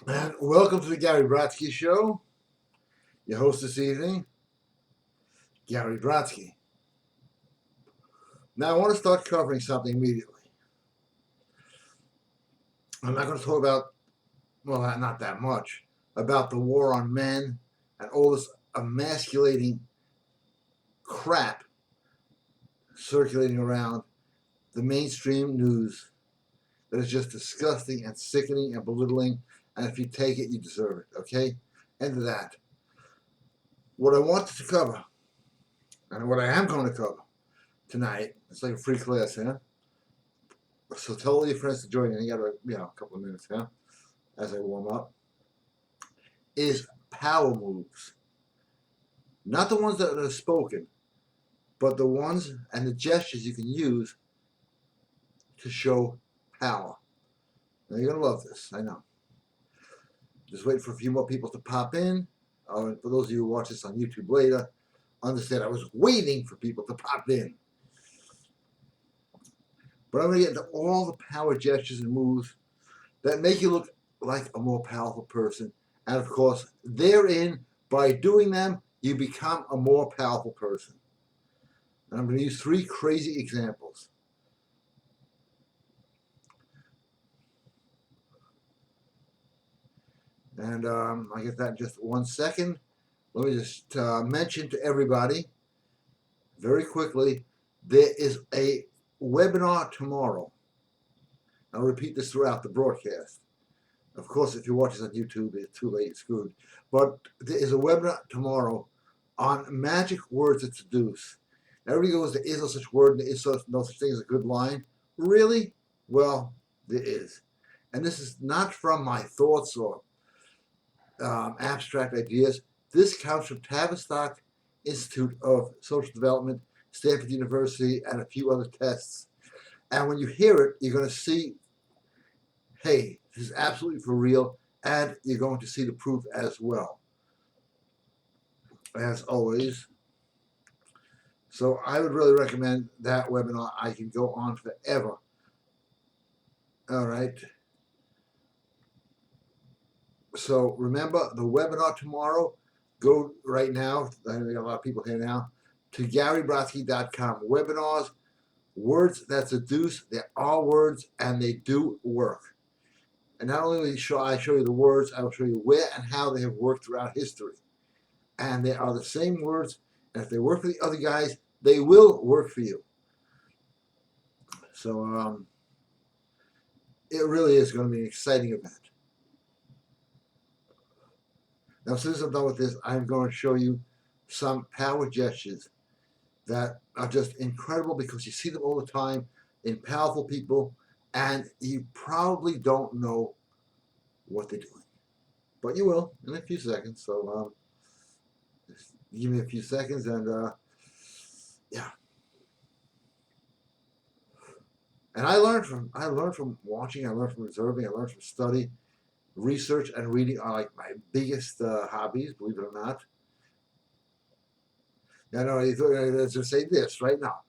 And welcome to the Gary Brodsky Show. Your host this evening, Gary Brodsky. Now, I want to start covering something immediately. I'm not going to talk about, well, not that much, about the war on men and all this emasculating crap circulating around the mainstream news that is just disgusting and sickening and belittling. And if you take it, you deserve it, okay? End of that. What I wanted to cover, and what I am going to cover tonight, it's like a free class here. So tell all your friends to join in. You got a couple of minutes here as I warm up. Is power moves, not the ones that are spoken, but the ones and the gestures you can use to show power. Now you're gonna love this, I know. Just wait for a few more people to pop in. And for those of you who watch this on YouTube later, understand I was waiting for people to pop in. But I'm gonna get into all the power gestures and moves that make you look like a more powerful person. And of course, therein, by doing them, you become a more powerful person. And I'm going to use three crazy examples. And I'll get that in just 1 second. Let me just mention to everybody very quickly, there is a webinar tomorrow. I'll repeat this throughout the broadcast. Of course, if you watch this on YouTube, it's too late, it's screwed. But there is a webinar tomorrow on magic words that seduce. Everybody goes, there is no such word, there is no such thing as a good line. Really? Well, there is. And this is not from my thoughts or abstract ideas. This comes from Tavistock Institute of Social Development, Stanford University, and a few other tests. And when you hear it, you're going to see, hey, this is absolutely for real, and you're going to see the proof as well. As always. So I would really recommend that webinar. I can go on forever. All right. So remember the webinar tomorrow. Go right now. I know we got a lot of people here now. To GaryBrodsky.com. Webinars, words that seduce. There are words and they do work. And not only will I show you the words, I will show you where and how they have worked throughout history. And they are the same words. And if they work for the other guys, they will work for you. So it really is going to be an exciting event. Now, as soon as I'm done with this, I'm going to show you some power gestures that are just incredible because you see them all the time in powerful people, and you probably don't know what they're doing. But you will in a few seconds. So just give me a few seconds, and yeah. And I learned from watching, I learned from observing, I learned from study. Research and reading are like my biggest hobbies, believe it or not. I know, let's just say this right now.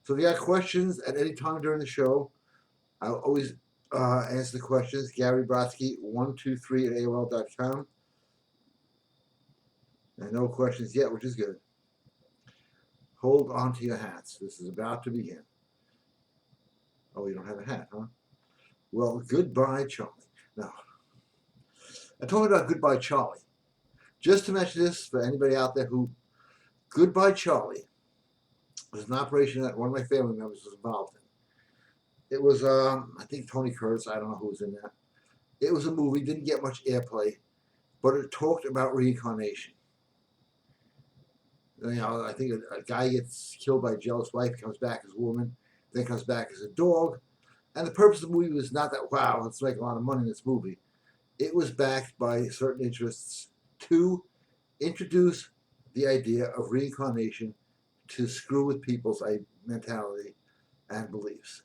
So if you got questions at any time during the show, I'll always answer the questions. Gary Brodsky 123 at AOL.com. And no questions yet, which is good. Hold on to your hats. This is about to begin. Oh, you don't have a hat, huh? Well, goodbye, Charlie. Now, I'm talking about Goodbye, Charlie. Just to mention this for anybody out there who, Goodbye, Charlie was an operation that one of my family members was involved in. It was, I think Tony Curtis, I don't know who was in that. It was a movie, didn't get much airplay, but it talked about reincarnation. You know, I think a guy gets killed by a jealous wife, comes back as a woman, then comes back as a dog. And the purpose of the movie was not that, wow, let's make a lot of money in this movie. It was backed by certain interests to introduce the idea of reincarnation to screw with people's mentality and beliefs.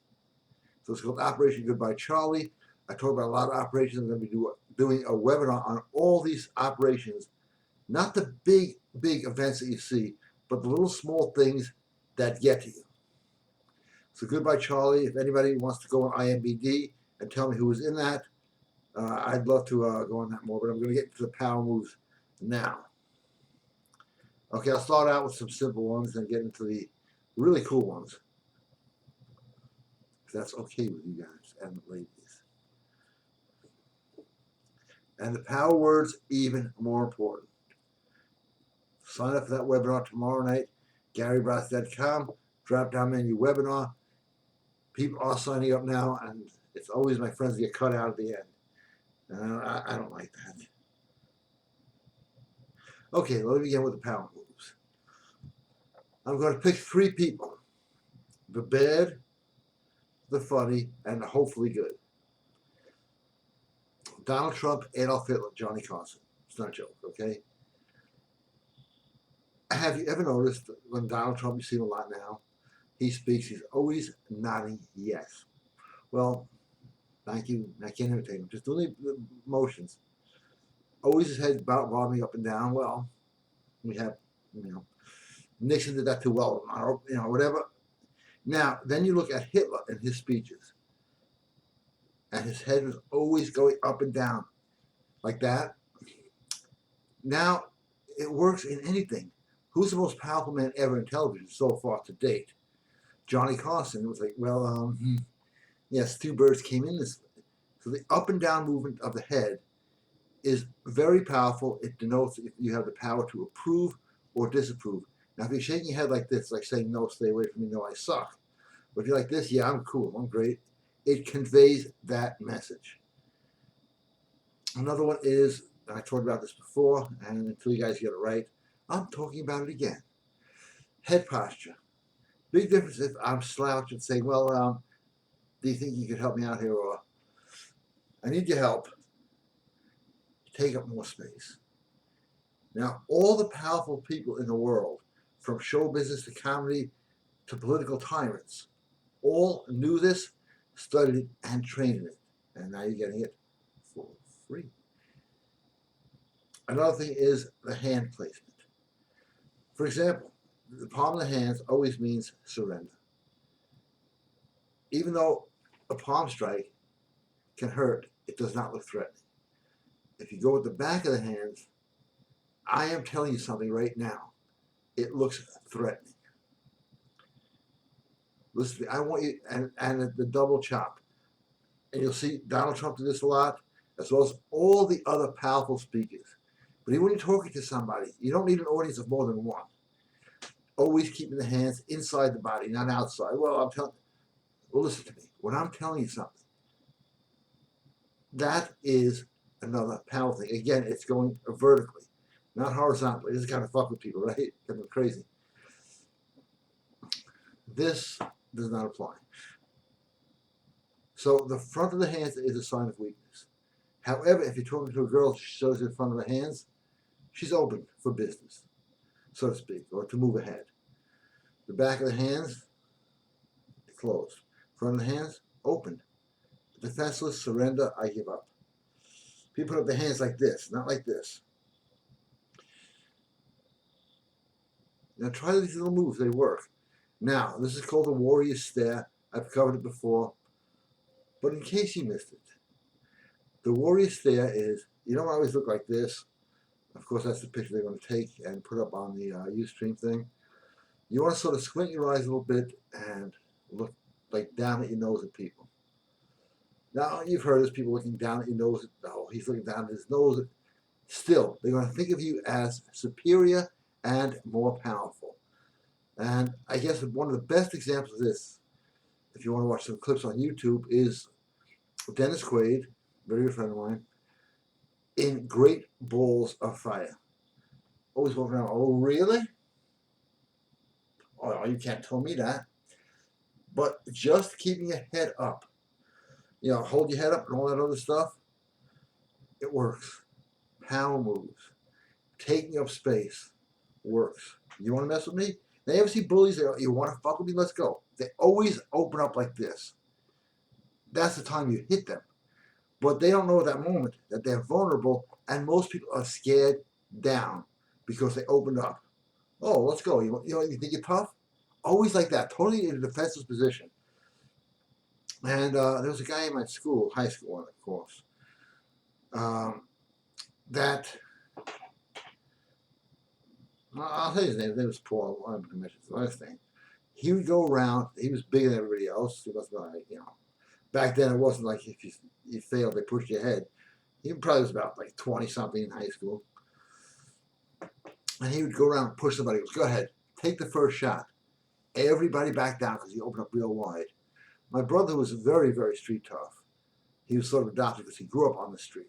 So it's called Operation Goodbye Charlie. I talk about a lot of operations. I'm going to be doing a webinar on all these operations, not the big events that you see, but the little small things that get to you. So goodbye, Charlie. If anybody wants to go on IMBD and tell me who was in that, I'd love to go on that more, but I'm going to get to the power moves now. Okay, I'll start out with some simple ones and get into the really cool ones. If that's okay with you guys and ladies. And the power words, even more important. Sign up for that webinar tomorrow night, GaryBrodsky.com, drop down menu webinar. People are signing up now, and it's always my friends get cut out at the end. And I don't like that. Okay, let me begin with the power moves. I'm going to pick 3 people. The bad, the funny, and the hopefully good. Donald Trump, Adolf Hitler, Johnny Carson. It's not a joke, okay? Have you ever noticed when Donald Trump, you see him a lot now, he speaks, he's always nodding yes. Well, thank you. I can't imitate him. Just doing the motions. Always his head bobbing up and down. Well, we have, Nixon did that too well, whatever. Now, then you look at Hitler and his speeches. And his head was always going up and down like that. Now, it works in anything. Who's the most powerful man ever in television so far to date? Johnny Carson. It was like, yes, 2 birds came in this way. So the up and down movement of the head is very powerful. It denotes if you have the power to approve or disapprove. Now, if you're shaking your head like this, like saying, no, stay away from me, no, I suck. But if you're like this, yeah, I'm cool, I'm great, it conveys that message. Another one is, and I talked about this before, and until you guys get it right, I'm talking about it again. Head posture. Big difference if I'm slouched and saying, well, do you think you could help me out here? Or, I need your help. Take up more space. Now, all the powerful people in the world, from show business to comedy to political tyrants, all knew this, studied it, and trained in it. And now you're getting it for free. Another thing is the hand placement. For example, the palm of the hands always means surrender. Even though a palm strike can hurt, it does not look threatening. If you go with the back of the hands, I am telling you something right now. It looks threatening. Listen, I want you, and the double chop. And you'll see Donald Trump do this a lot, as well as all the other powerful speakers. But even when you're talking to somebody, you don't need an audience of more than one. Always keeping the hands inside the body, not outside. Well, listen to me. When I'm telling you something, that is another powerful thing. Again, it's going vertically, not horizontally. This is kind of fuck with people, right? Kind of crazy. This does not apply. So the front of the hands is a sign of weakness. However, if you're talking to a girl, she shows you the front of the hands, she's open for business, so to speak, or to move ahead. The back of the hands, closed. Front of the hands, open. Defenseless, surrender, I give up. People put up their hands like this, not like this. Now try these little moves, they work. Now, this is called the warrior stare. I've covered it before. But in case you missed it, the warrior stare is, you don't always look like this. Of course, that's the picture they're going to take and put up on the Ustream thing. You want to sort of squint your eyes a little bit and look like down at your nose at people. Now, you've heard this, people looking down at your nose. Oh, he's looking down at his nose. Still, they're going to think of you as superior and more powerful. And I guess one of the best examples of this, if you want to watch some clips on YouTube, is Dennis Quaid, very good friend of mine, in Great Balls of Fire. Always walking around, oh, really? Oh, you can't tell me that. But just keeping your head up, hold your head up and all that other stuff, it works. Power moves. Taking up space works. You want to mess with me? Now, you ever see bullies? You want to fuck with me? Let's go. They always open up like this. That's the time you hit them. But they don't know at that moment that they're vulnerable, and most people are scared down because they opened up. Oh, let's go. You think you're tough? Always like that, totally in a defensive position. And there was a guy in my school, high school, of course, um, that, well, I'll tell you his name. His name was Paul. I'm going to mention his last name. He would go around. He was bigger than everybody else. He wasn't like, back then it wasn't like if you failed, they pushed you ahead. He probably was about like 20 something in high school. And he would go around and push somebody. He goes, go ahead, take the first shot. Everybody back down because he opened up real wide. My brother was very, very street tough. He was sort of adopted because he grew up on the street.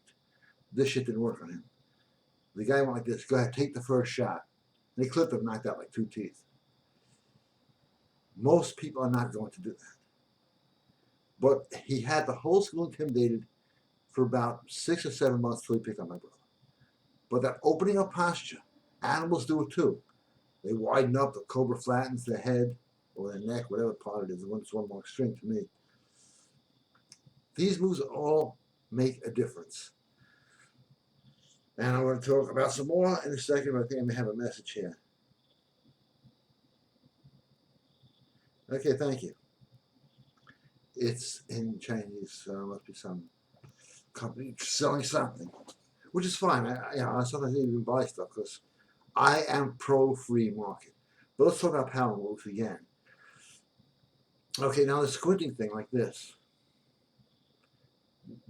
This shit didn't work on him. The guy went like this, go ahead, take the first shot. And he clipped him, knocked out like 2 teeth. Most people are not going to do that. But he had the whole school intimidated for about 6 or 7 months till he picked on my brother. But that opening up posture, animals do it too. They widen up, the cobra flattens their head or their neck, whatever part it is. It's one more extreme to me. These moves all make a difference. And I want to talk about some more in a second, but I think I may have a message here. Okay, thank you. It's in Chinese, so must be some company selling something, which is fine. I sometimes even buy stuff because I am pro free market. But let's talk about power moves again. Okay, now the squinting thing like this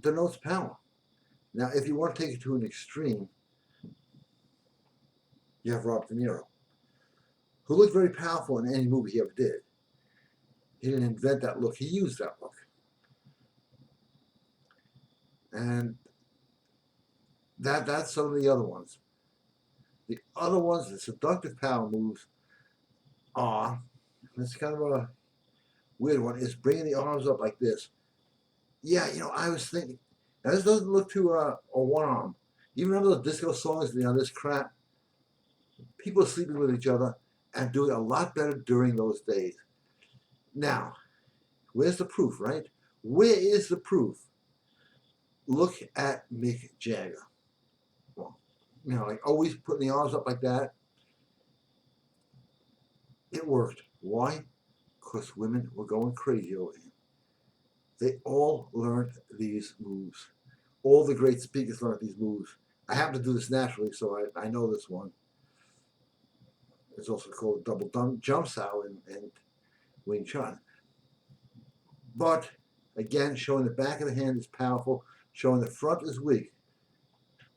denotes power. Now, if you want to take it to an extreme, you have Robert De Niro, who looked very powerful in any movie he ever did. He didn't invent that look, he used that look. And that's some of the other ones. The other ones, the seductive power moves are, it's kind of a weird one, is bringing the arms up like this. Yeah, I was thinking, now this doesn't look too, or one arm. You remember those disco songs, this crap? People are sleeping with each other and doing a lot better during those days. Now, where's the proof, right? Where is the proof? Look at Mick Jagger. Well, like always putting the arms up like that. It worked. Why? Because women were going crazy over him. They all learned these moves. All the great speakers learned these moves. I happen to do this naturally, so I know this one. It's also called double jump sao in Wing Chun. But again, showing the back of the hand is powerful, showing the front is weak.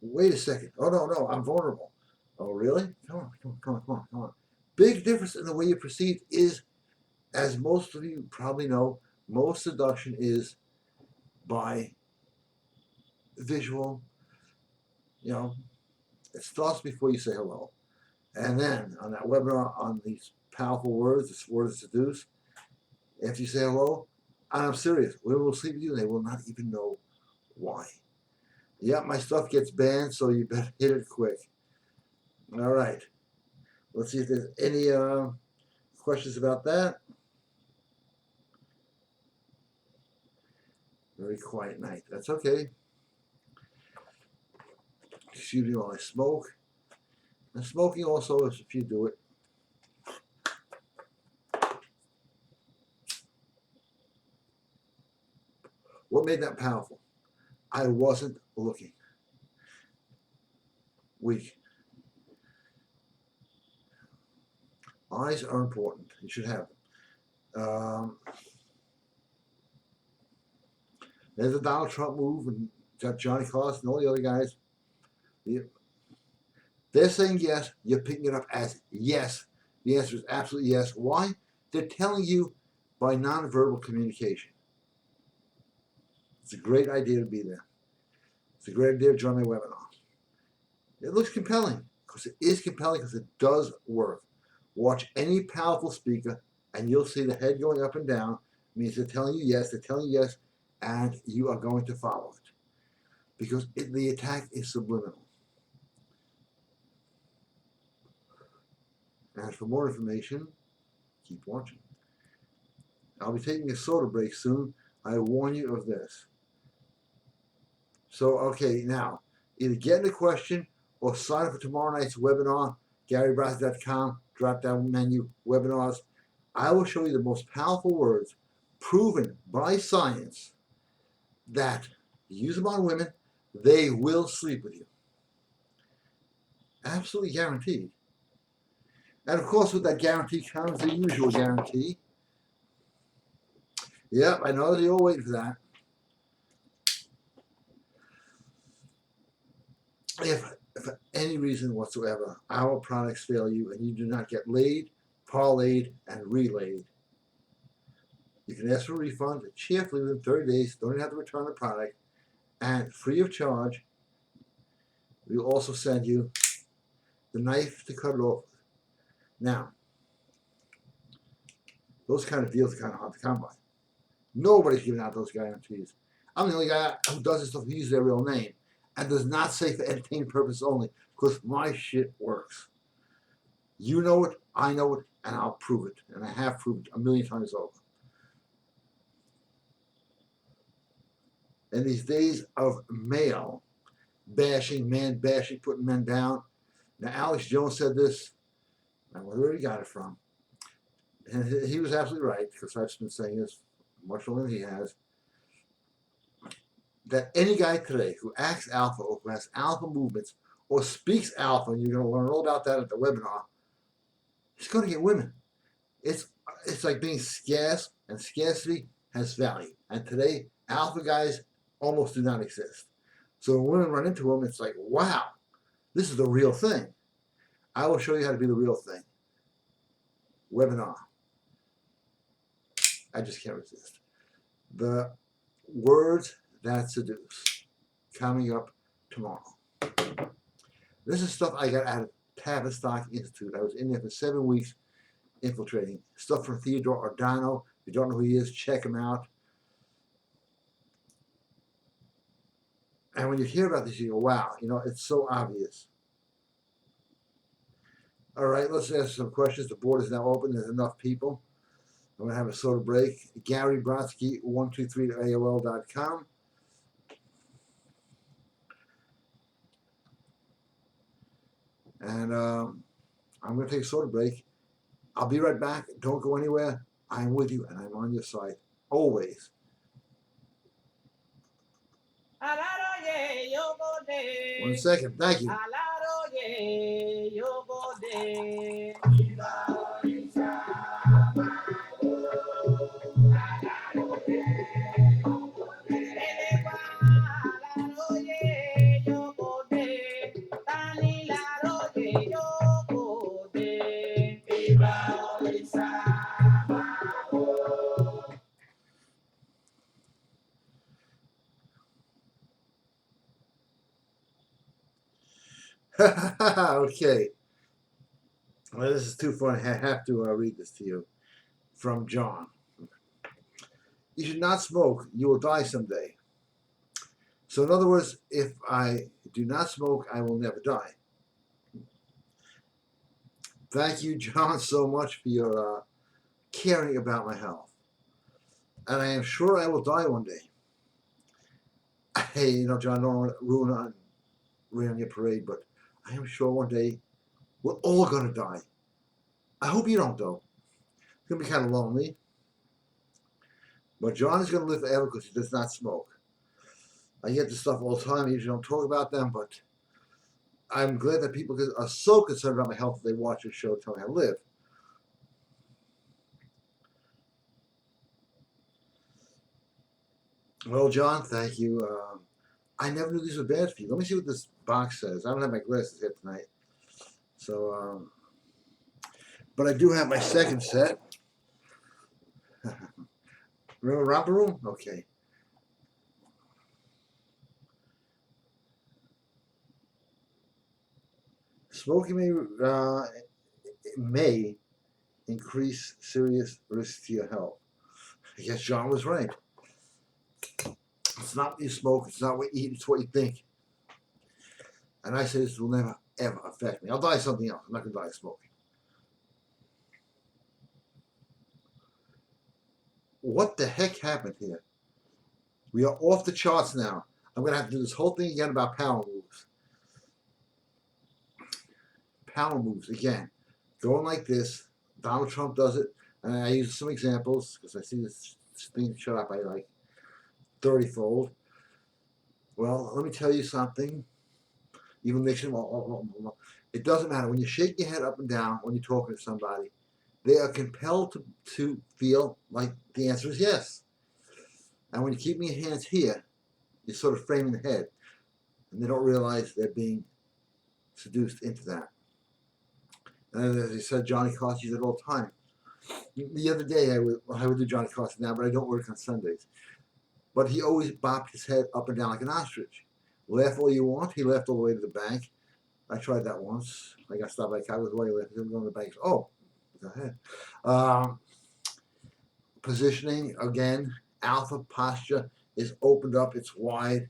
Wait a second. Oh, no, I'm vulnerable. Oh, really? Come on. Big difference in the way you proceed is, as most of you probably know, most seduction is by visual. It starts before you say hello. And then on that webinar on these powerful words, this word to seduce, if you say hello, and I'm serious, women will sleep with you and they will not even know why. Yeah, my stuff gets banned, so you better hit it quick. All right. Let's see if there's any questions about that. Very quiet night. That's okay. Excuse me while I smoke. And smoking also, if you do it. What made that powerful? I wasn't looking. Weak. Eyes are important. You should have them. There's a Donald Trump move, and got Johnny Carson and all the other guys. They're saying yes. You're picking it up as yes. The answer is absolutely yes. Why? They're telling you by nonverbal communication. It's a great idea to be there. It's a great idea to join my webinar. It looks compelling because it is compelling because it does work. Watch any powerful speaker and you'll see the head going up and down. It means they're telling you yes, and you are going to follow it because the attack is subliminal. And for more information, keep watching. I'll be taking a soda break soon. I warn you of this. So, okay, now, either get in a question or sign up for tomorrow night's webinar, GaryBrodsky.com, drop down menu, webinars. I will show you the most powerful words, proven by science that you use them on women, they will sleep with you. Absolutely guaranteed. And of course, with that guarantee comes the usual guarantee. Yep, I know that you're all waiting for that. If for any reason whatsoever our products fail you and you do not get laid, parlayed, and relayed, you can ask for a refund cheerfully within 30 days. Don't even have to return the product. And free of charge, we will also send you the knife to cut it off. Now, those kind of deals are kind of hard to come by. Nobody's giving out those guarantees. I'm the only guy who does this stuff who uses their real name and does not say for entertainment purposes only, because my shit works. You know it, I know it, and I'll prove it. And I have proved it 1,000,000 times over. In these days of male bashing, man bashing, putting men down. Now, Alex Jones said this, and where he got it from. And he was absolutely right, because I've been saying this much longer than he has. That any guy today who acts alpha or who has alpha movements or speaks alpha, and you're going to learn all about that at the webinar, he's going to get women. It's like being scarce, and scarcity has value. And today, alpha guys almost do not exist. So when women run into them, it's like, wow, this is the real thing. I will show you how to be the real thing. Webinar. I just can't resist. The words that seduce. Coming up tomorrow. This is stuff I got out of Tavistock Institute. I was in there for 7 weeks infiltrating. Stuff from Theodore Ordano. If you don't know who he is, check him out. And when you hear about this, you go, wow, it's so obvious. All right, let's ask some questions. The board is now open. There's enough people. I'm going to have a soda break. Gary Brodsky, 123 at AOL.com. And I'm going to take a soda break. I'll be right back. Don't go anywhere. I'm with you, and I'm on your side. Always. One second. Thank you. Okay. Well, this is too funny. I have to read this to you. From John. You should not smoke. You will die someday. So in other words, if I do not smoke, I will never die. Thank you, John, so much for your caring about my health. And I am sure I will die one day. Hey, John, I don't want to ruin your parade, but I am sure one day we're all going to die. I hope you don't, though. It's going to be kind of lonely. But John is going to live forever because he does not smoke. I get this stuff all the time. I usually don't talk about them, but I'm glad that people are so concerned about my health that they watch this show to tell me how to live. Well, John, thank you. I never knew these were bad for you. Let me see what this box says. I don't have my glasses here tonight. So, but I do have my second set. Remember Romper Room? Okay. Smoking may increase serious risks to your health. I guess John was right. It's not what you smoke. It's not what you eat. It's what you think. And I say this will never, ever affect me. I'll die of something else. I'm not going to die of smoking. What the heck happened here? We are off the charts now. I'm going to have to do this whole thing again about power moves. Power moves, again. Going like this. Donald Trump does it. And I use some examples because I see this thing shut up by like 30-fold. Well, let me tell you something. Even Nixon, it doesn't matter. When you shake your head up and down when you're talking to somebody, they are compelled to feel like the answer is yes. And when you're keeping your hands here, you're sort of framing the head. And they don't realize they're being seduced into that. And as I said, Johnny Carson uses it all the time. The other day, I would do Johnny Carson now, but I don't work on Sundays. But he always bopped his head up and down like an ostrich. Laugh all you want. He laughed all the way to the bank. I tried that once. I got stopped by a car with why you laughing. I'm going to the bank. Oh, go ahead. Positioning, again, alpha posture is opened up. It's wide.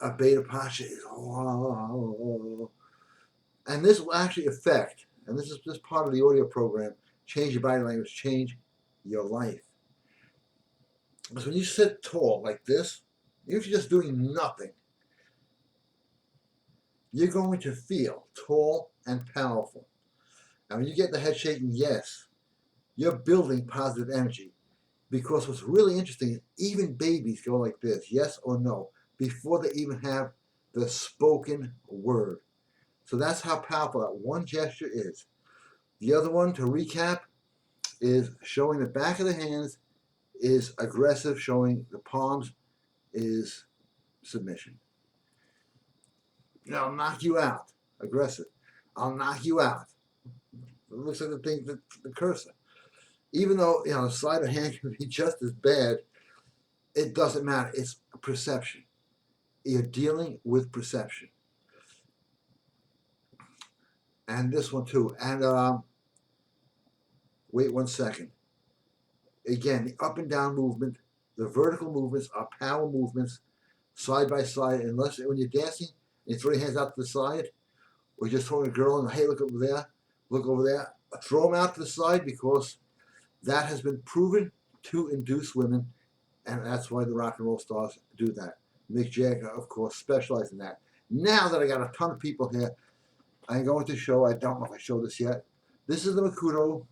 A beta posture is and this will actually affect, and this is just part of the audio program, change your body language, change your life. Because when you sit tall like this, even if you're just doing nothing, you're going to feel tall and powerful. And when you get the head shaking, yes, you're building positive energy. Because what's really interesting is even babies go like this, yes or no, before they even have the spoken word. So that's how powerful that one gesture is. The other one, to recap, is showing the back of the hands is aggressive, showing the palms is submission. I'll knock you out. Aggressive. I'll knock you out. It looks like the cursor. Even though the sleight of hand can be just as bad, it doesn't matter. It's perception. You're dealing with perception. And this one too. And wait 1 second. Again, the up and down movement, the vertical movements are power movements, side by side. Unless when you're dancing, you throw your hands out to the side, or just throwing a girl and hey, look over there, look over there. Throw them out to the side because that has been proven to induce women, and that's why the rock and roll stars do that. Mick Jagger, of course, specialized in that. Now that I got a ton of people here, I'm going to show, I don't know if I showed this yet. This is the Makuto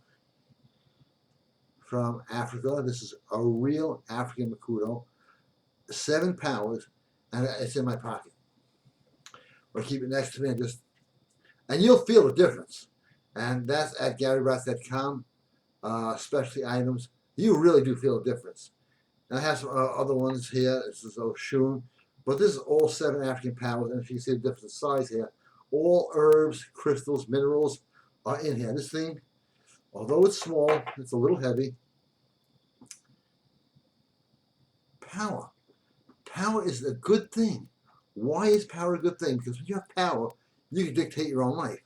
from Africa. This is a real African Makuto. 7 powers, and it's in my pocket. Or keep it next to me and you'll feel the difference. And that's at GaryBratz.com. Specialty items. You really do feel a difference. And I have some other ones here. This is Oshun. But this is all 7 African powers. And if you see the difference in size here, all herbs, crystals, minerals are in here. This thing, although it's small, it's a little heavy. Power. Power is a good thing. Why is power a good thing? Because when you have power, you can dictate your own life.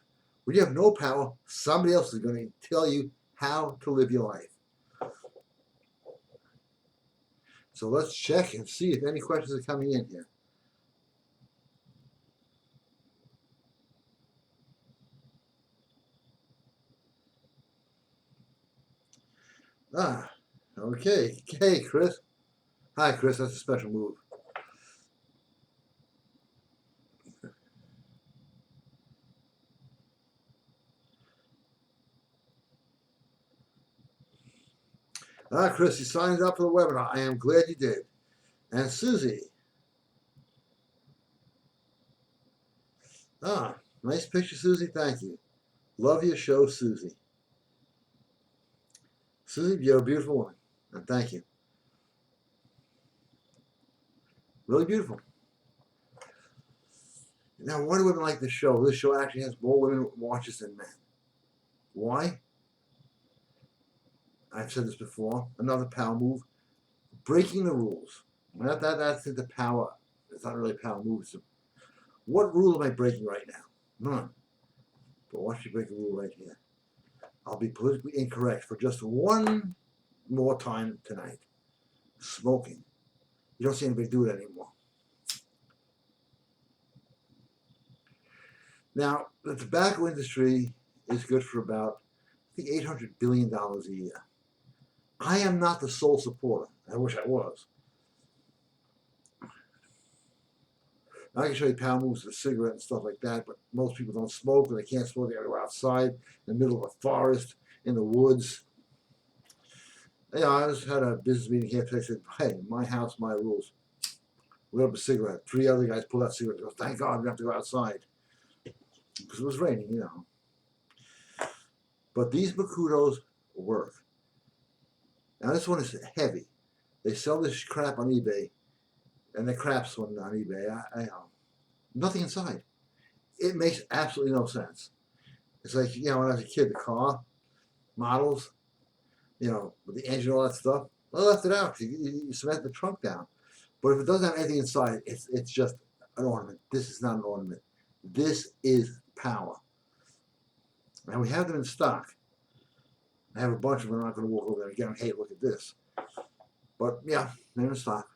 When you have no power, somebody else is going to tell you how to live your life. So let's check and see if any questions are coming in here. Okay. Hey, Chris. Hi, Chris. That's a special move. Chris, you signed up for the webinar. I am glad you did. And Susie. Nice picture, Susie. Thank you. Love your show, Susie. Susie, you're a beautiful woman. And thank you. Really beautiful. Now, why do women like this show? This show actually has more women watchers than men. Why? I've said this before. Another power move. Breaking the rules. That's the power. It's not really a power move. So what rule am I breaking right now? None. But watch me break a rule right here. I'll be politically incorrect for just one more time tonight. Smoking. You don't see anybody do it anymore. Now, the tobacco industry is good for about, I think, $800 billion a year. I am not the sole supporter. I wish I was. I can show you power moves with a cigarette and stuff like that, but most people don't smoke, and they can't smoke. They gotta go outside, in the middle of a forest, in the woods. Yeah, I just had a business meeting here today. I said, hey, my house, my rules. Lit up a cigarette. 3 other guys pulled out cigarettes. Goes, thank God we don't have to go outside. Because it was raining, you know. But these Makutos work. Now this one is heavy. They sell this crap on eBay, and the crap's one on eBay. Nothing inside. It makes absolutely no sense. It's like, you know, when I was a kid, the car models, you know, with the engine and all that stuff. I left it out. You cement the trunk down. But if it doesn't have anything inside, it's just an ornament. This is not an ornament. This is power. And we have them in stock. I have a bunch of them. I'm not going to walk over there and get them. Hey, look at this. But yeah, they're in stock.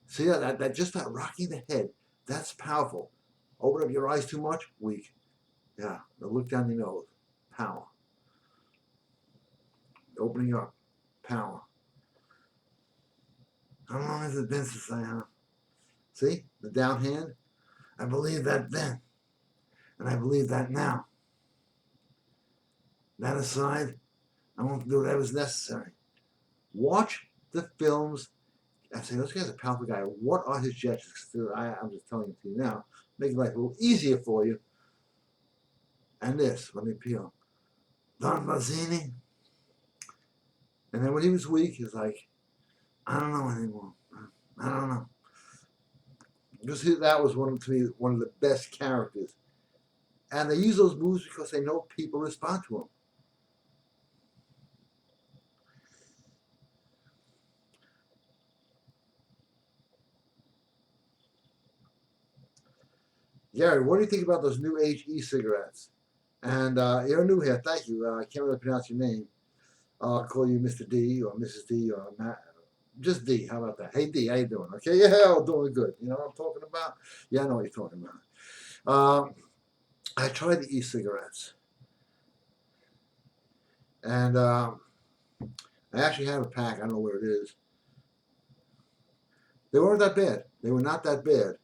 See that just that rocking the head, that's powerful. Open up your eyes too much, weak. Yeah, now look down your nose, power. Opening up, power. How long has it been since I see the down hand? I believe that then, and I believe that now. That aside, I won't do whatever's necessary. Watch the films. I say, this guy's a powerful guy. What are his gestures? I'm just telling it to you now, making life a little easier for you. And this, let me peel. Don Mazzini. And then when he was weak, he was like, I don't know anymore. I don't know. Just that was to me one of the best characters. And they use those moves because they know people respond to them. Gary, what do you think about those new age e-cigarettes? And you're new here. Thank you. I can't really pronounce your name. I'll call you Mr. D or Mrs. D or Matt. Just D. How about that? Hey D, how you doing? Okay, yeah, I'm doing good. You know what I'm talking about? Yeah, I know what you're talking about. I tried the e-cigarettes, and I actually have a pack. I don't know where it is. They weren't that bad. They were not that bad.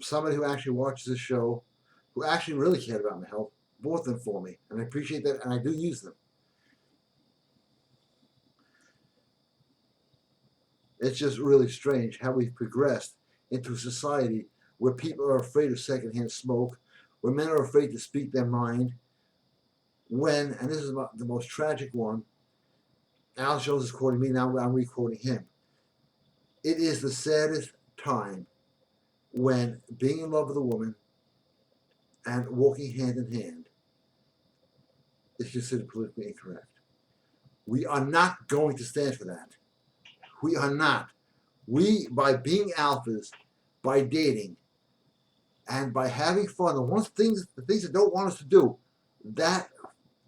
Somebody who actually watches this show, who actually really cared about my health, bought them for me, and I appreciate that, and I do use them. It's just really strange how we've progressed into a society where people are afraid of secondhand smoke, where men are afraid to speak their mind. When, and this is the most tragic one, Al Jones is quoting me, now I'm re-quoting him. It is the saddest time when being in love with a woman and walking hand in hand is considered politically incorrect. We are not going to stand for that. We are not. We, by being alphas, by dating, and by having fun, the things that don't want us to do, that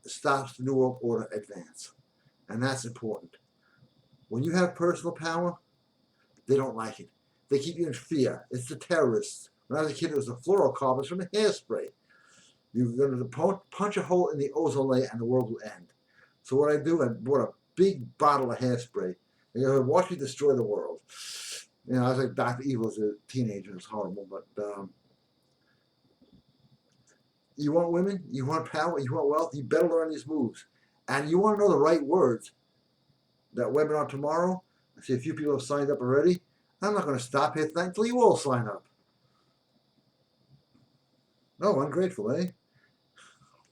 stops the New World Order advance. And that's important. When you have personal power, they don't like it. They keep you in fear. It's the terrorists. When I was a kid, it was the fluorocarbons from the hairspray. You're going to punch a hole in the ozone layer and the world will end. So what I do, I bought a big bottle of hairspray. And you watch me destroy the world. You know, I was like Dr. Evil as a teenager. It was horrible. But you want women, you want power, you want wealth, you better learn these moves. And you want to know the right words. That webinar tomorrow, I see a few people have signed up already. I'm not going to stop here tonight until you all sign up. Oh, ungrateful, eh?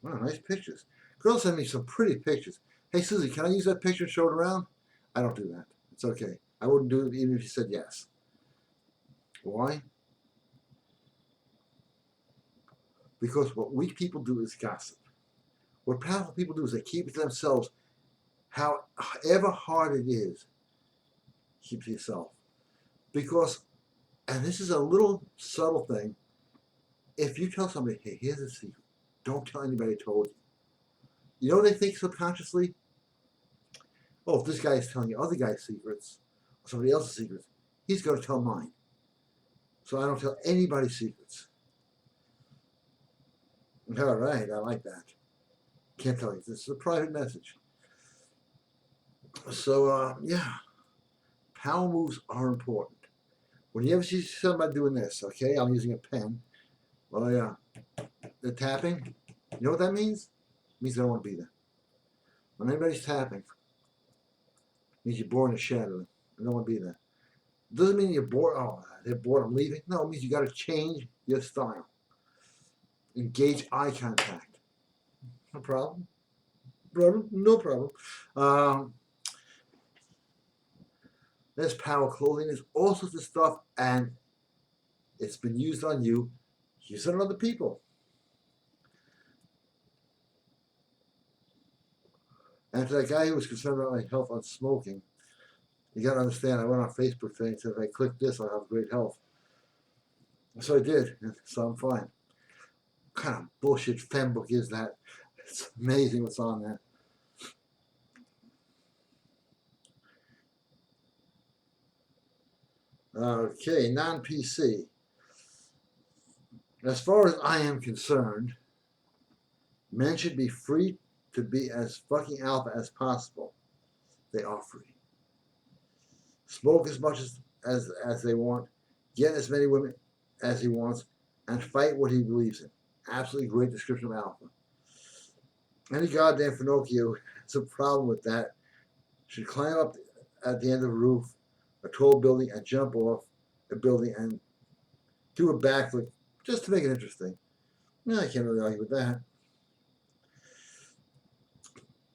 Wow, nice pictures. Girls send me some pretty pictures. Hey, Susie, can I use that picture and show it around? I don't do that. It's okay. I wouldn't do it even if you said yes. Why? Because what weak people do is gossip. What powerful people do is they keep it to themselves. However hard it is, keep it to yourself. Because, and this is a little subtle thing, if you tell somebody, hey, here's a secret, don't tell anybody I told you. You know what they think subconsciously? Oh, if this guy is telling other guys' secrets, or somebody else's secrets, he's going to tell mine. So I don't tell anybody's secrets. All right, I like that. Can't tell you. This is a private message. So, yeah, power moves are important. When you ever see somebody doing this, okay, I'm using a pen. Well, yeah, they're tapping. You know what that means? It means they don't want to be there. When anybody's tapping, it means you're bored in the shadow. They don't want to be there. Doesn't mean you're bored. Oh, they're bored. I'm leaving. No, it means you got to change your style. Engage eye contact. No problem. Brother, no problem. Um, there's power clothing. There's all sorts of stuff, and it's been used on you. Use it on other people. And to that guy who was concerned about my health on smoking, you got to understand. I went on Facebook today and said, if I click this, I'll have great health. So I did. So I'm fine. What kind of bullshit fem book is that? It's amazing what's on there. Okay, non-PC. As far as I am concerned, men should be free to be as fucking alpha as possible. They are free. Smoke as much as they want, get as many women as he wants, and fight what he believes in. Absolutely great description of alpha. Any goddamn Pinocchio has a problem with that should climb up at the end of a roof, a tall building, and jump off a building and do a backflip just to make it interesting. No, I can't really argue with that.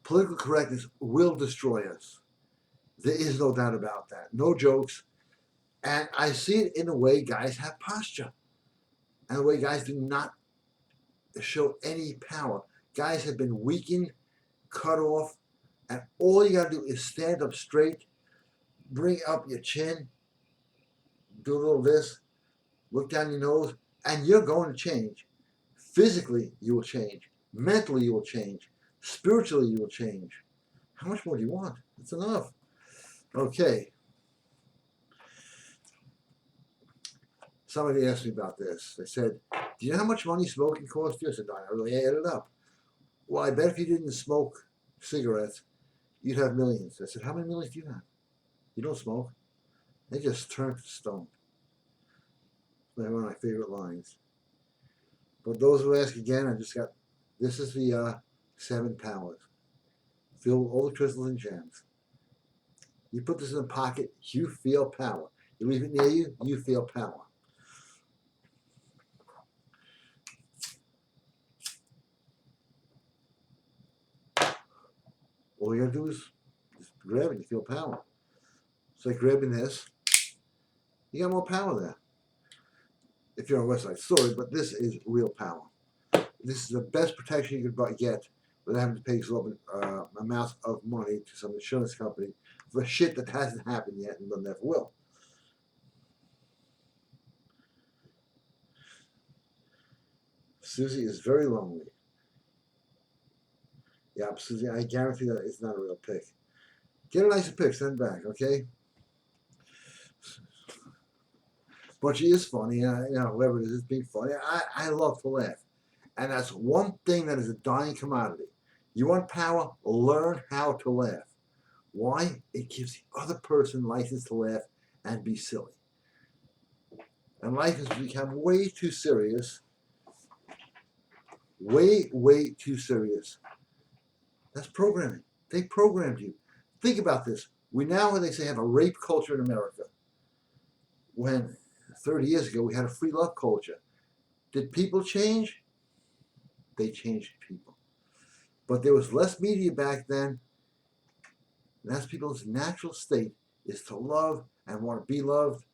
Political correctness will destroy us. There is no doubt about that. No jokes. And I see it in the way guys have posture and the way guys do not show any power. Guys have been weakened, cut off, and all you got to do is stand up straight, bring up your chin, do a little this, look down your nose, and you're going to change. Physically, you will change. Mentally, you will change. Spiritually, you will change. How much more do you want? That's enough. Okay. Somebody asked me about this. They said, do you know how much money smoking costs you? I said, no, I really added it up. Well, I bet if you didn't smoke cigarettes, you'd have millions. I said, how many millions do you have? You don't smoke. They just turn to stone. They're one of my favorite lines. But those who ask again, I just got, this is the 7 powers. Fill all the crystals and gems. You put this in a pocket, you feel power. You leave it near you, you feel power. All you gotta do is just grab it, you feel power. It's like grabbing this, you got more power there. If you're on West Side Story, but this is real power. This is the best protection you could get without having to pay exorbitant amounts of money to some insurance company for shit that hasn't happened yet and never will. Susie is very lonely. Yeah, Susie, I guarantee that it's not a real pic. Get a nicer pic, send back, okay? But she is funny, whoever it is being funny. I love to laugh. And that's one thing that is a dying commodity. You want power? Learn how to laugh. Why? It gives the other person license to laugh and be silly. And life has become way too serious. Way, way too serious. That's programming. They programmed you. Think about this. We now, they say, have a rape culture in America. When 30 years ago we had a free love culture. Did people change? They changed people. But there was less media back then. And that's people's natural state is to love and want to be loved.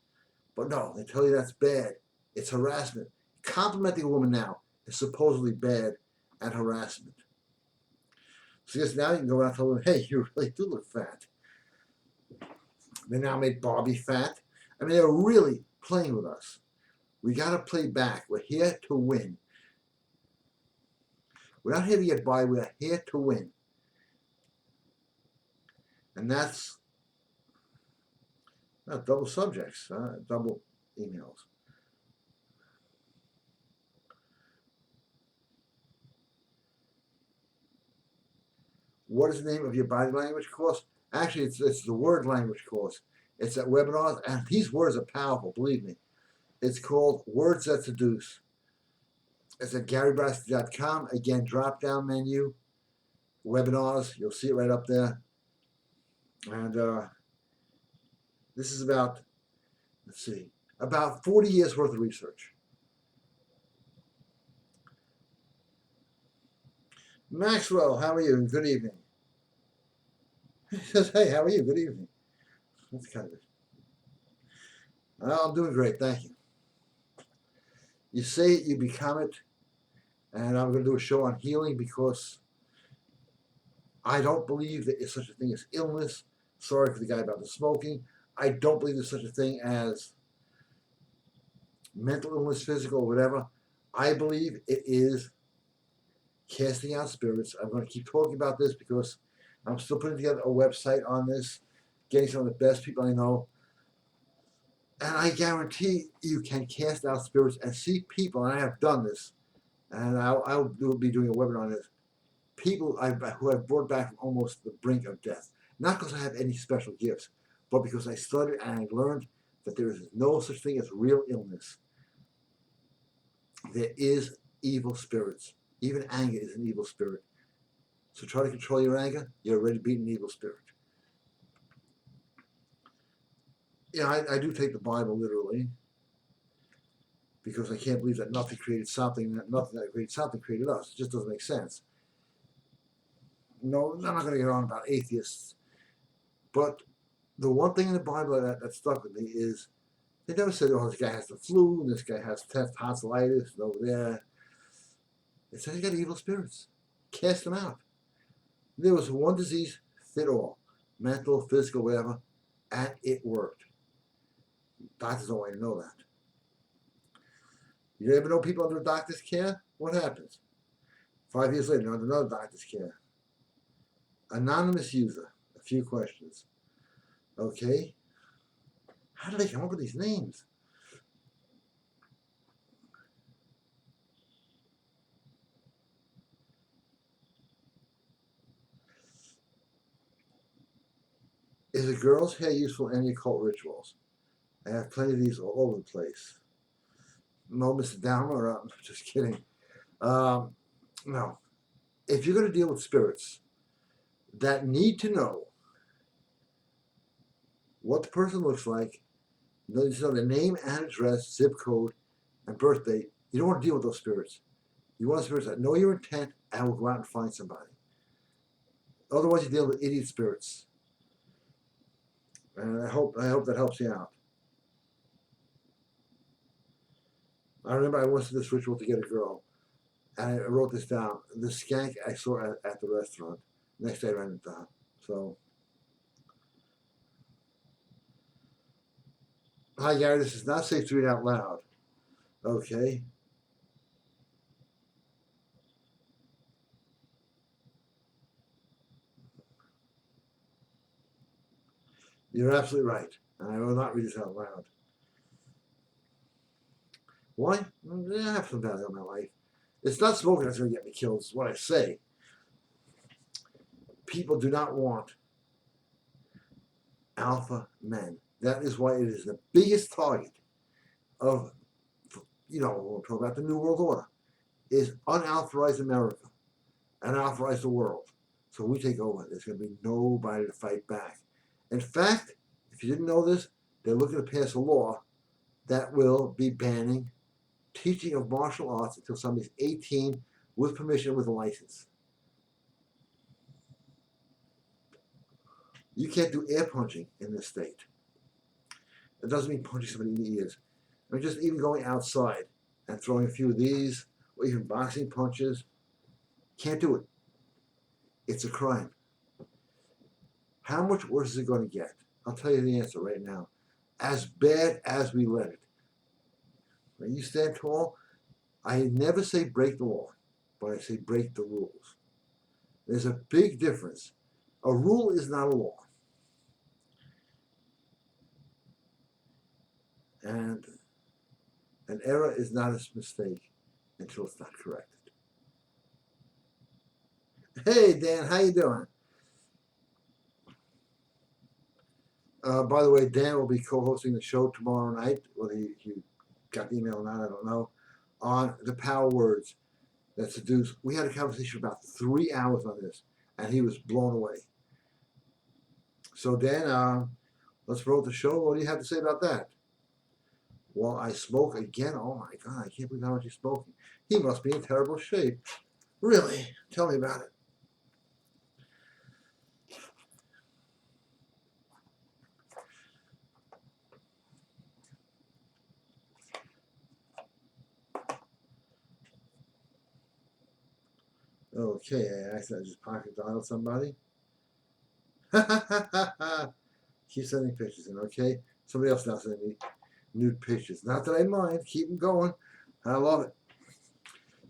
But no, they tell you that's bad. It's harassment. Complimenting a woman now is supposedly bad and harassment. So yes, now you can go around and tell them, hey, you really do look fat. They now made Barbie fat. I mean, they're really playing with us. We got to play back. We're here to win. We're not here to get by. We're here to win. And that's not double subjects, double emails. What is the name of your body language course? Actually, it's the word language course. It's at webinars, and these words are powerful, believe me. It's called Words That Seduce. It's at GaryBrodsky.com. Again, drop down menu, webinars. You'll see it right up there. And this is about, let's see, about 40 years worth of research. Maxwell, how are you? Good evening. He says, hey, how are you? Good evening. That's kind of it. I'm doing great, thank you. You say it, you become it. And I'm going to do a show on healing because I don't believe that there's such a thing as illness. Sorry for the guy about the smoking. I don't believe there's such a thing as mental illness, physical, whatever. I believe it is casting out spirits. I'm going to keep talking about this because I'm still putting together a website on this, getting some of the best people I know. And I guarantee you can cast out spirits and see people, and I have done this, and I'll be doing a webinar on this. People who I've brought back from almost the brink of death. Not because I have any special gifts, but because I studied and I learned that there is no such thing as real illness. There is evil spirits. Even anger is an evil spirit. So try to control your anger, you're already beating an evil spirit. Yeah, I do take the Bible literally because I can't believe that nothing created something, that nothing that created something created us. It just doesn't make sense. No, I'm not going to get on about atheists. But the one thing in the Bible that stuck with me is they never said, oh, this guy has the flu, and this guy has tonsillitis, and over there. They said he got evil spirits. Cast them out. There was one disease, fit all. Mental, physical, whatever. And it worked. Doctors don't want to know that. You ever know people under a doctor's care? What happens? 5 years later, under another doctor's care. Anonymous user. A few questions. Okay. How do they come up with these names? Is a girl's hair useful in any occult rituals? I have plenty of these all over the place. No, Mr. Downer, I'm just kidding. No. If you're going to deal with spirits that need to know what the person looks like, need to know their name and address, zip code, and birth date, you don't want to deal with those spirits. You want spirits that know your intent and will go out and find somebody. Otherwise, you deal with idiot spirits. And I hope that helps you out. I remember I went to this ritual to get a girl, and I wrote this down. The skank I saw at the restaurant. Next day I ran it down. So, hi Gary, this is not safe to read out loud. Okay. You're absolutely right. And I will not read this out loud. Why? I have some value in my life. It's not smoking that's going to get me killed. It's what I say. People do not want alpha men. That is why it is the biggest target of, we'll talk about the New World Order, is unauthorized America, unauthorized the world. So we take over. There's going to be nobody to fight back. In fact, if you didn't know this, they're looking to pass a law that will be banning teaching of martial arts until somebody's 18 with permission, with a license. You can't do air punching in this state. It doesn't mean punching somebody in the ears. I mean, just even going outside and throwing a few of these, or even boxing punches, can't do it. It's a crime. How much worse is it going to get? I'll tell you the answer right now. As bad as we let it. When you stand tall, I never say break the law, but I say break the rules. There's a big difference. A rule is not a law. And an error is not a mistake until it's not corrected. Hey, Dan, how you doing? By the way, Dan will be co-hosting the show tomorrow night. Whether you got the email or not, I don't know. on the power words that seduce. We had a conversation about 3 hours on this, and he was blown away. So Dan, let's roll the show. What do you have to say about that? Well, I smoke again. Oh my God, I can't believe how much he's smoking. He must be in terrible shape. Really? Tell me about it. Okay, I accidentally just pocket dialed somebody. Keep sending pictures in, okay? Somebody else now sending me nude pictures. Not that I mind. Keep them going. I love it.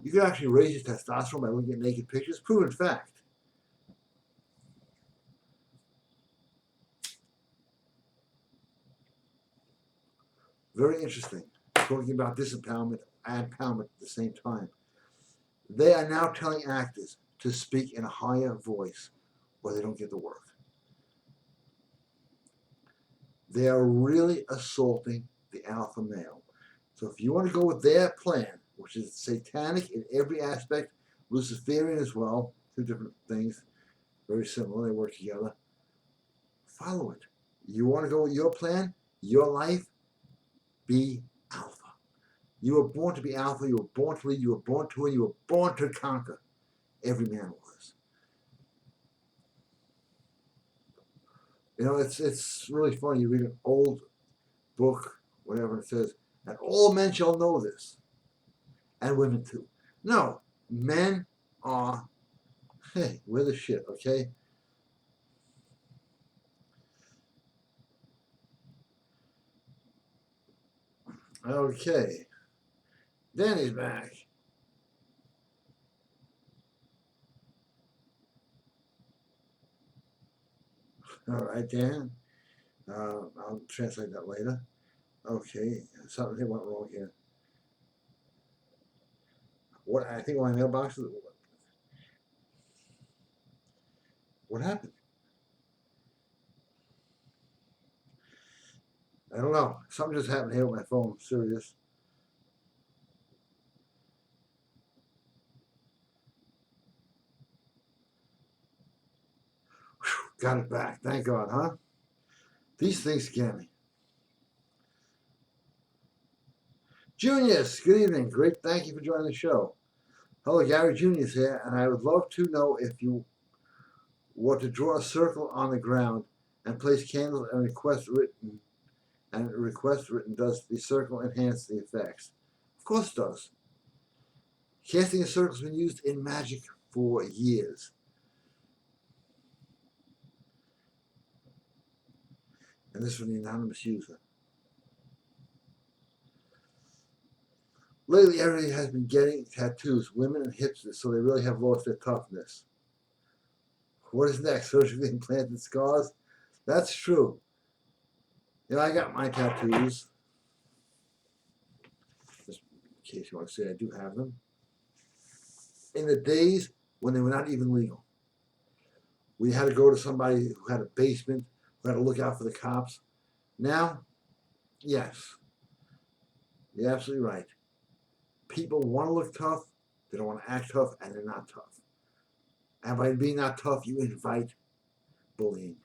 You can actually raise your testosterone by looking at naked pictures. Proven fact. Very interesting. Talking about disempowerment and empowerment at the same time. They are now telling actors to speak in a higher voice or they don't get the work. They are really assaulting the alpha male. So if you want to go with their plan, which is satanic in every aspect, Luciferian as well, two different things, very similar, they work together, follow it. You want to go with your plan, your life, be alpha. You were born to be alpha, you were born to lead, you were born to win, you were born to conquer. Every man was. You know, it's really funny. You read an old book, whatever, it says, and all men shall know this, and women too. No, men are, hey, we're the shit, okay? Okay. Danny's back. All right, Dan. I'll translate that later. Okay, something went wrong here. What I think my mailbox is. What happened? I don't know. Something just happened here with my phone. I'm serious. Whew, got it back. Thank God, huh? These things scare me. Junius, good evening. Great. Thank you for joining the show. Hello, Gary Junius here, and I would love to know if you were to draw a circle on the ground and place candles and request written. And request written, does the circle enhance the effects? Of course it does. Casting a circle has been used in magic for years. And this from the anonymous user. Lately, everybody has been getting tattoos, women and hipsters, so they really have lost their toughness. What is next? Surgically implanted scars? That's true. You know, I got my tattoos. Just in case you want to say I do have them. In the days when they were not even legal. We had to go to somebody who had a basement, who had to look out for the cops. Now, yes, you're absolutely right. People want to look tough, they don't want to act tough, and they're not tough. And by being not tough, you invite bullying.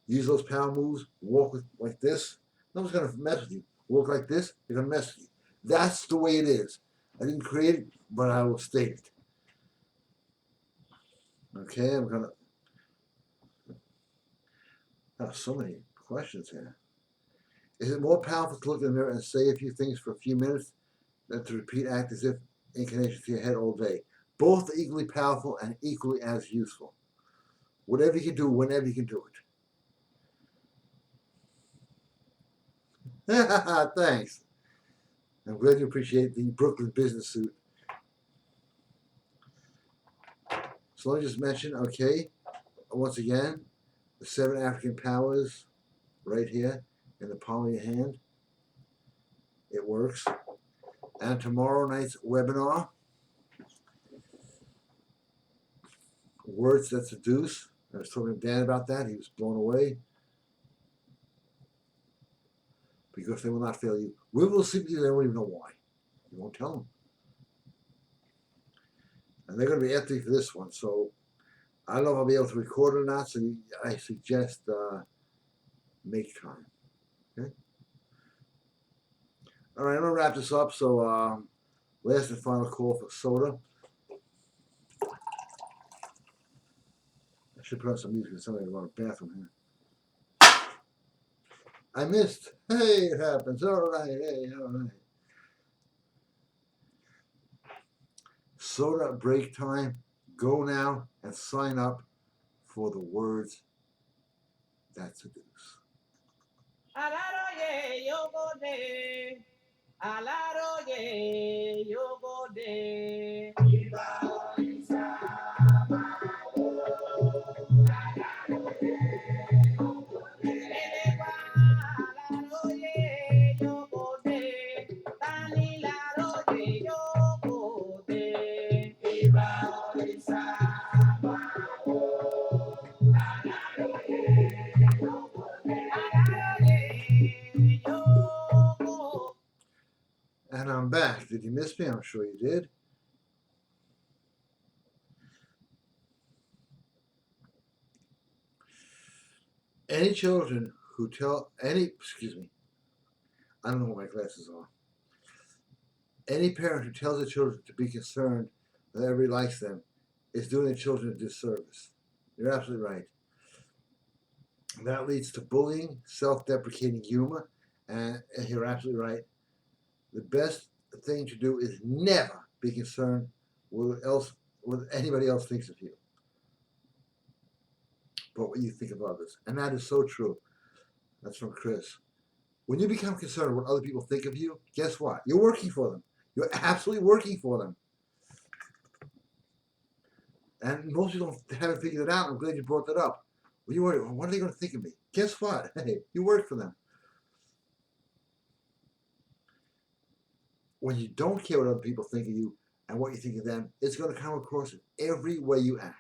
Use those power moves, walk like this. No one's going to mess with you. Walk like this, they're going to mess with you. That's the way it is. I didn't create it, but I will state it. Okay, I'm going to. Oh, so many questions here. Is it more powerful to look in the mirror and say a few things for a few minutes than to repeat act as if incantation to your head all day? Both are equally powerful and equally as useful. Whatever you can do, whenever you can do it. Thanks. I'm glad you appreciate the Brooklyn business suit. So let me just mention, okay, once again, the 7 African powers right here in the palm of your hand. It works. And tomorrow night's webinar, Words That Seduce. I was talking to Dan about that. He was blown away. because they will not fail you. Women will sleep with you, they won't even know why. You won't tell them. And they're going to be after you for this one, so I don't know if I'll be able to record it or not, so I suggest make time. Okay? All right, I'm going to wrap this up, so last and final call for soda. I should put on some music because somebody will go to the bathroom here. I missed. Hey, it happens. All right. Hey, all right. Soda break time. Go now and sign up for the words that seduce. Alaroye yogode, alaroye yogode. Elewa alaroye yogode, tanilaroye yogode. Alaroye yogode. And I'm back. Did you miss me? I'm sure you did. Any children who tell excuse me, I don't know what my glasses are. Any parent who tells their children to be concerned that everybody likes them is doing their children a disservice. You're absolutely right. That leads to bullying, self-deprecating humor, and you're absolutely right. The best thing to do is never be concerned with what anybody else thinks of you, but what you think of others. And that is so true. That's from Chris. When you become concerned with what other people think of you, guess what? You're working for them. You're absolutely working for them. And most people haven't figured it out. I'm glad you brought that up. When you worry, what are they going to think of me? Guess what? Hey, you work for them. When you don't care what other people think of you and what you think of them, it's going to come across in every way you act.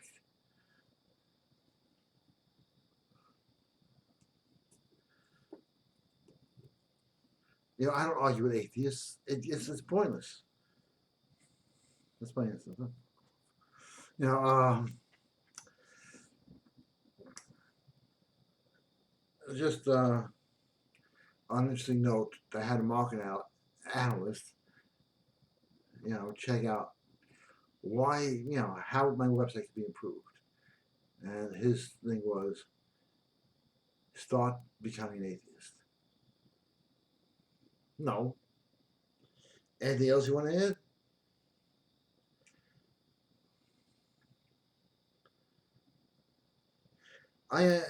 You know, I don't argue with atheists. It's pointless. That's my answer. Huh? You know, just on an interesting note, I had a marketing analyst, check out why, how my website could be improved. And his thing was start becoming an atheist. No. Anything else you want to add? I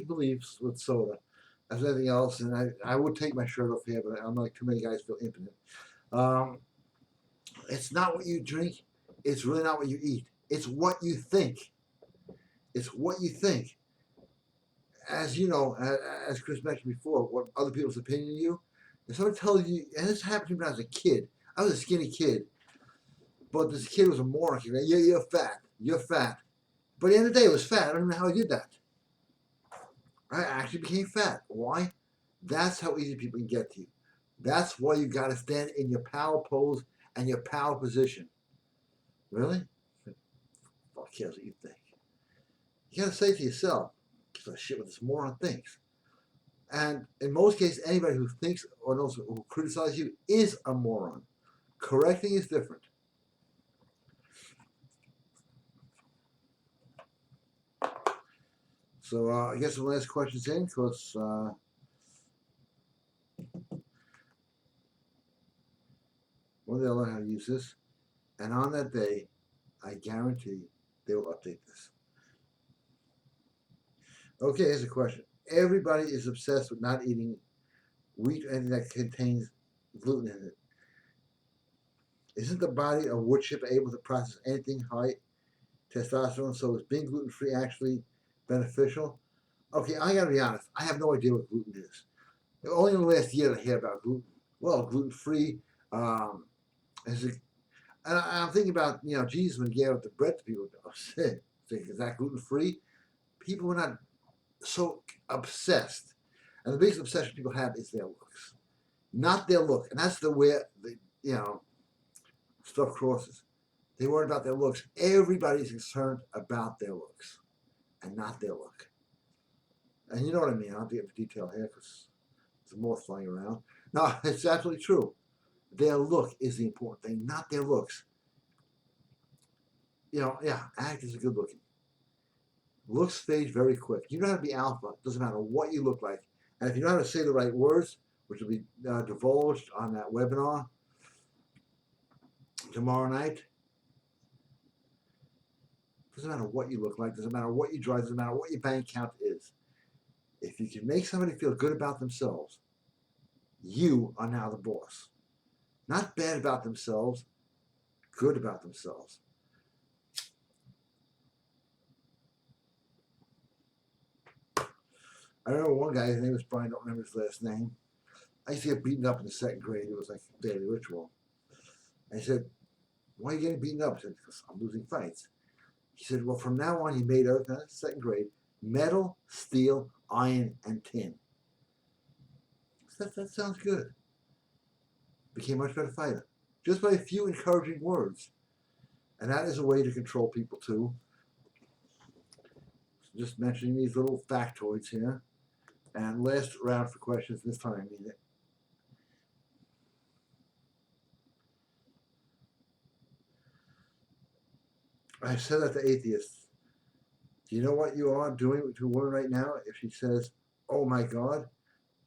believe with soda as anything else, and I would take my shirt off here, but I'm like too many guys feel impotent. It's not what you drink. It's really not what you eat. It's what you think. It's what you think. As you know, as Chris mentioned before, what other people's opinion of you. If someone tells you, and this happened to me when I was a kid. I was a skinny kid, but this kid was a moron. You're fat. You're fat. But at the end of the day, it was fat. I don't know how I did that. I actually became fat. Why? That's how easy people can get to you. That's why you got to stand in your power pose and your power position. Really? Fuck cares what you think. You got to say to yourself, "Give a shit what this moron thinks." And in most cases, anybody who thinks or knows who criticizes you is a moron. Correcting is different. So I guess the last question's in because one day I'll learn how to use this. And on that day, I guarantee they will update this. Okay, here's a question. Everybody is obsessed with not eating wheat or anything that contains gluten in it. Isn't the body of wood chipper able to process anything high testosterone? So is being gluten free actually beneficial? Okay, I gotta be honest. I have no idea what gluten is. Only in the last year I hear about gluten. Well, gluten free. And I'm thinking about Jesus when he gave out the bread to people. Oh, shit, is that gluten free? People were not so obsessed. And the biggest obsession people have is their looks, not their look. And that's the where the stuff crosses. They worry about their looks. Everybody's concerned about their looks and not their look. And you know what I mean. I don't have to get into detail here because there's more flying around. No, it's absolutely true. Their look is the important thing, not their looks. Actors are good looking. Looks fade very quick. You know how to be alpha. It doesn't matter what you look like. And if you know how to say the right words, which will be divulged on that webinar tomorrow night, doesn't matter what you look like, doesn't matter what you drive, doesn't matter what your bank account is. If you can make somebody feel good about themselves, you are now the boss. Not bad about themselves, good about themselves. I remember one guy, his name was Brian, I don't remember his last name. I used to get beaten up in the second grade. It was like a daily ritual. And he said, "Why are you getting beaten up?" I said, "Because I'm losing fights." He said, "Well, from now on, you made out, second grade, metal, steel, iron, and tin." That sounds good. Became a much better fighter. Just by a few encouraging words. And that is a way to control people, too. Just mentioning these little factoids here. And last round for questions. This time I mean it. I said that to atheists. Do you know what you are doing to a woman right now? If she says, "Oh my God,"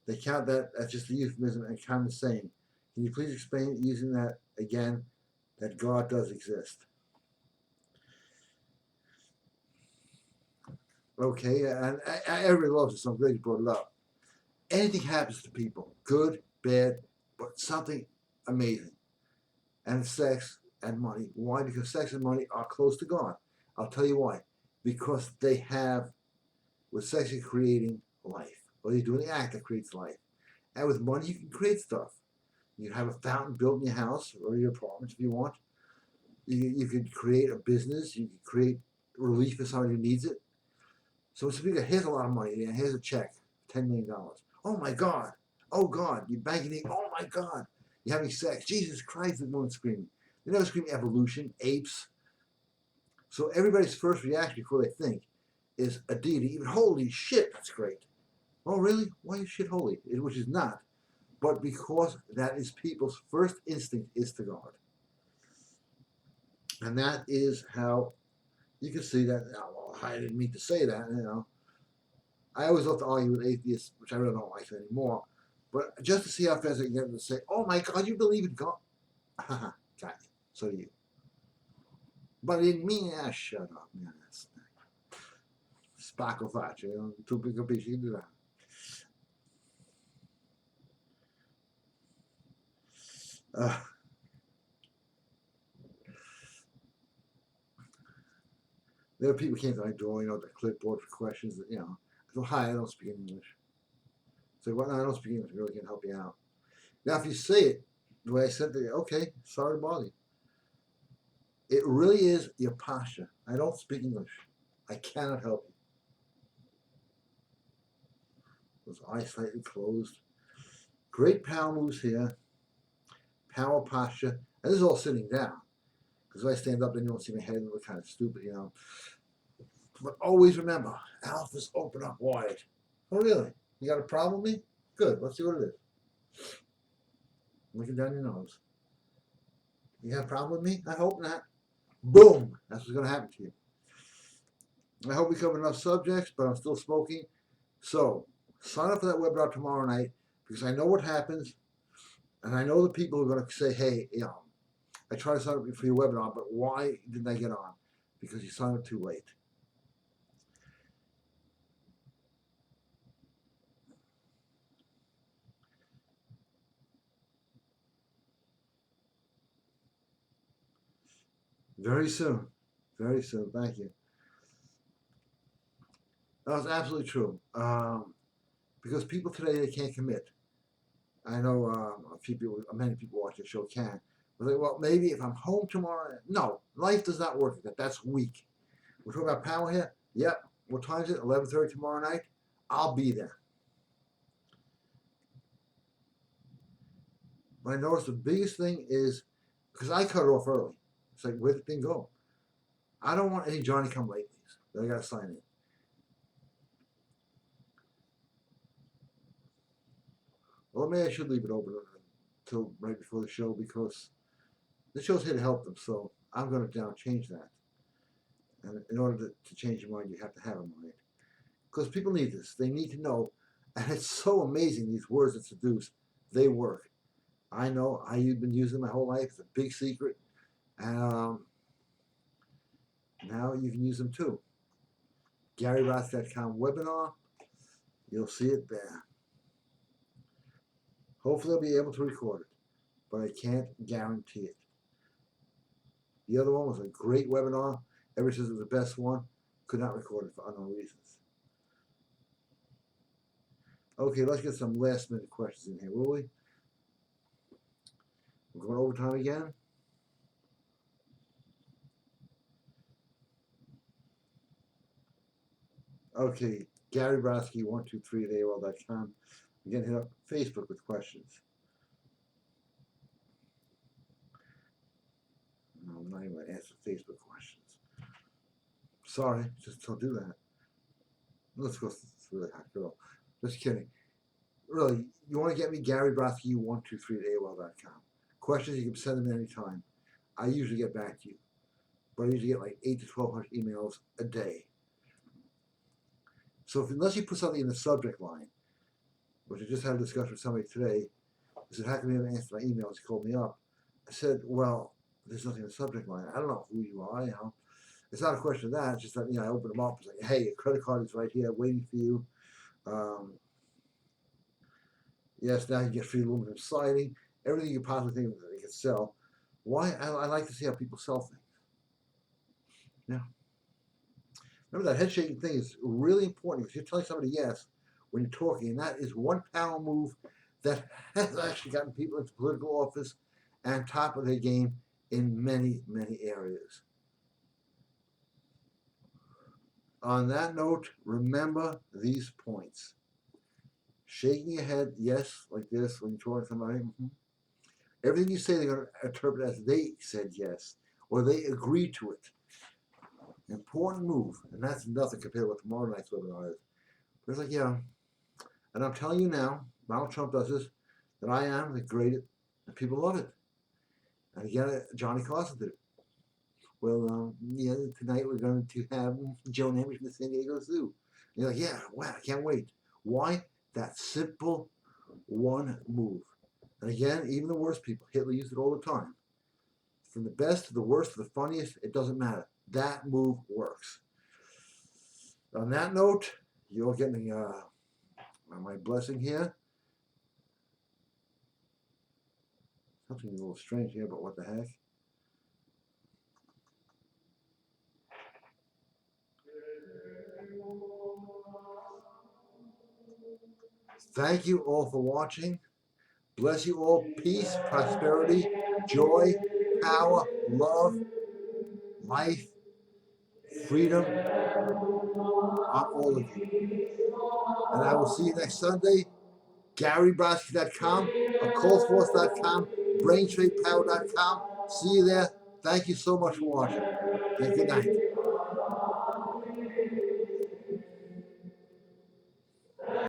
they count that as just a euphemism and common saying. Can you please explain using that again, that God does exist? Okay, and everybody loves it, so I'm glad you brought it up. Anything happens to people, good, bad, but something amazing. And sex and money. Why? Because sex and money are close to God. I'll tell you why. Because they have, with sex, you're creating life. Or you're doing the act that creates life. And with money, you can create stuff. You can have a fountain built in your house or your apartment if you want. You could create a business. You could create relief for somebody who needs it. So it's speaking, here's a lot of money. Here's a check, $10 million. Oh my God. Oh God. You're banking it. Oh my God. You're having sex. Jesus Christ, the woman's screaming. They never scream evolution, apes. So everybody's first reaction before they think is a deity. Even holy shit, that's great. Oh really? Why is shit holy? Which is not. But because that is people's first instinct is to God. And that is how you can see that. Well, I didn't mean to say that, I always love to argue with atheists, which I really don't like anymore. But just to see how fast I can get them to say, "Oh my God, you believe in God?" Haha, got you. So do you. But I didn't mean that. Shut up, man. Spacco faccio, tu capisci di là. There are people who came to my door, the clipboard for questions. I go, "Hi, I don't speak English." So, "Well, no, I don't speak English. I really can't help you out." Now, if you say it the way I said it, okay, sorry to bother you. It really is your posture. I don't speak English. I cannot help you. Those eyes slightly closed. Great power moves here. Power posture. And this is all sitting down. Because if I stand up, then you won't see my head and look kind of stupid, But always remember, alphas open up wide. Oh, really? You got a problem with me? Good. Let's see what it is. Looking down your nose. You got a problem with me? I hope not. Boom! That's what's going to happen to you. I hope we covered enough subjects, but I'm still smoking. So, sign up for that webinar tomorrow night because I know what happens, and I know the people who are going to say, "Hey, I tried to sign up for your webinar, but why didn't I get on?" Because you signed up too late. Very soon. Very soon. Thank you. That's absolutely true. Because people today, they can't commit. I know many people watch the show can. But they, well, maybe if I'm home tomorrow. No, life does not work like that. That's weak. We're talking about power here. Yep. What time is it? 11:30 tomorrow night. I'll be there. I noticed the biggest thing is because I cut it off early. It's like, where'd the thing go? I don't want any Johnny come latelys that I got to sign in. Well, maybe I should leave it open until right before the show because the show's here to help them. So I'm going to now change that. And in order to change your mind, you have to have a mind. Because people need this. They need to know. And it's so amazing, these words that seduce, they work. I know I've been using them my whole life. It's a big secret. And now you can use them too. GaryRoth.com webinar. You'll see it there. Hopefully I'll be able to record it, but I can't guarantee it. The other one was a great webinar. Ever since it was the best one, could not record it for unknown reasons. Okay, let's get some last minute questions in here, will we? We're going overtime again. Okay, Gary Brodsky 123 at AOL.com. We're getting hit up Facebook with questions. No, I'm not even going to answer Facebook questions. Sorry, just don't do that. Let's go through the hot girl. Just kidding. Really, you want to get me, Gary Brodsky 123 at AOL.com. Questions, you can send them anytime. I usually get back to you, but I usually get like 8 to 1,200 emails a day. So unless you put something in the subject line, which I just had a discussion with somebody today, I said, how come you haven't answered my emails? He called me up. I said, well, there's nothing in the subject line. I don't know who you are, you know. It's not a question of that. It's just that, I open them up. It's like, hey, your credit card is right here waiting for you. Yes, now you get free aluminum siding. Everything you possibly think that they can sell. Why? I like to see how people sell things. Yeah. Remember that head shaking thing is really important because you're telling somebody yes when you're talking, and that is one power move that has actually gotten people into political office and top of their game in many, many areas. On that note, remember these points. Shaking your head, yes, like this when you're talking to somebody. Mm-hmm. Everything you say, they're going to interpret as they said yes, or they agreed to it. Important move, and that's nothing compared to what tomorrow night's webinar is. But it's like, yeah, and I'm telling you now, Donald Trump does this, that I am the greatest, and people love it. And again, Johnny Carson did it. Well, yeah, tonight we're going to have Joan Henry from the San Diego Zoo. And you're like, yeah, wow, I can't wait. Why? That simple one move. And again, even the worst people, Hitler used it all the time. From the best to the worst to the funniest, it doesn't matter. That move works. On that note, you're getting my blessing here. Something a little strange here, but what the heck? Thank you all for watching. Bless you all. Peace, prosperity, joy, power, love, life, freedom on all of you. And I will see you next Sunday. GaryBrodsky.com, OccultForce.com, BrainTradePower.com. See you there. Thank you so much for watching. And good night.